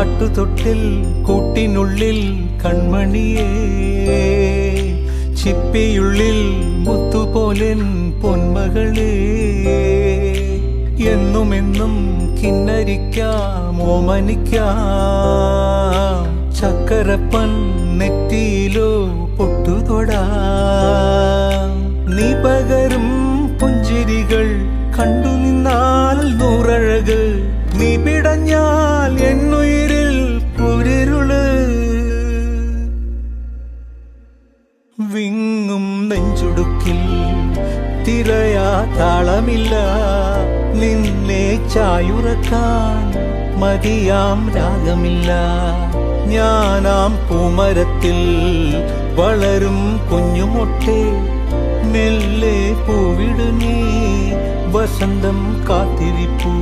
ആട്ടുതൊട്ടിൽ കൂട്ടിനുള്ളിൽ കൺമണിയേ, ചിപ്പിയുള്ളിൽ മുത്തുപോലെൻ പൊന്മകളേ, എന്നുമെന്നും കിന്നരിക്കാം ഓമനിക്കാം, ചക്കരപ്പൻ നെറ്റിയിലോ പൊട്ടുതൊടാം. നീ പകരും പുഞ്ചിരികൾ കണ്ടു നിന്നാൽ നൂറഴക്, നീ പിടഞ്ഞാൽ എന്നുയിരിൽ പുരിരുള്. വിങ്ങും നെഞ്ചുടുക്കിൽ തിരയാ താളമില്ല, നിന്നെ ചായുറക്കാൻ മതിയാം രാഗമില്ല. ഞാനാം പൂമരത്തിൽ വളരും കുഞ്ഞുമൊട്ടെ, മെല്ലെ പൂവിടുന്നേ വസന്തം കാത്തിരിപ്പൂ.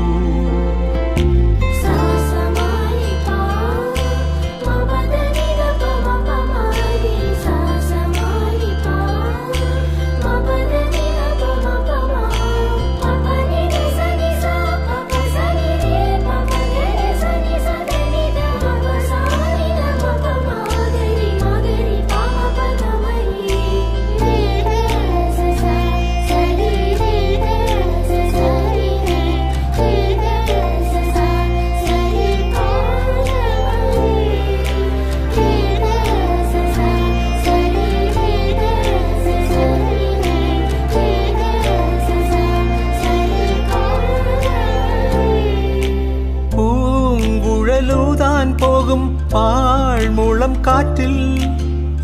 പോകും പാഴ്മുളം കാറ്റിൽ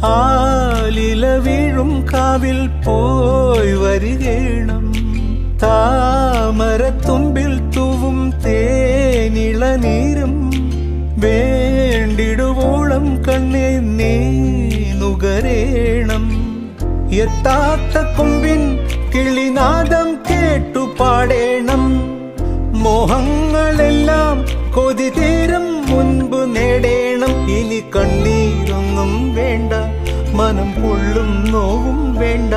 ആലില വീഴും കാവിൽ പോയി വരികേണം. താമരത്തുമ്പിൽ തൂവും തേനിളനീരും വേണ്ടിടുവോളം കണ്ണേ നീ നുകരേണം. എത്താത്ത കൊമ്പിൻ കിളിനാദം കേട്ടു പാടേണം. മോഹങ്ങളെല്ലാം കൊതി തീരും മുൻപ് നേടേണം. ഇനി കണ്ണീരൊന്നും വേണ്ട, മനം പൊള്ളും നോവും വേണ്ട.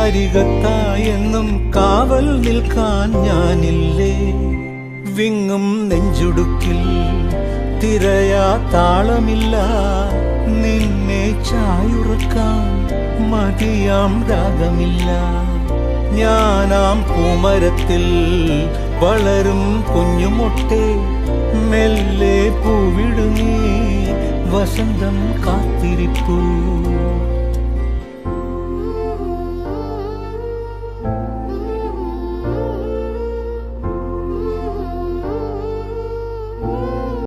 അരികത്തായെന്നും കാവൽ നിൽക്കാൻ ഞാനില്ലേ. വിങ്ങും നെഞ്ചുടുക്കിൽ തിരയാ താളമില്ല, നിന്നെ ചായുറക്കാൻ മതിയാം രാഗമില്ല. ഞാനാം പൂമരത്തിൽ വളരും കുഞ്ഞുമൊട്ടെ, മെല്ലെ പൂവിടുന്നേ വസന്തം കാത്തിരിപ്പൂ.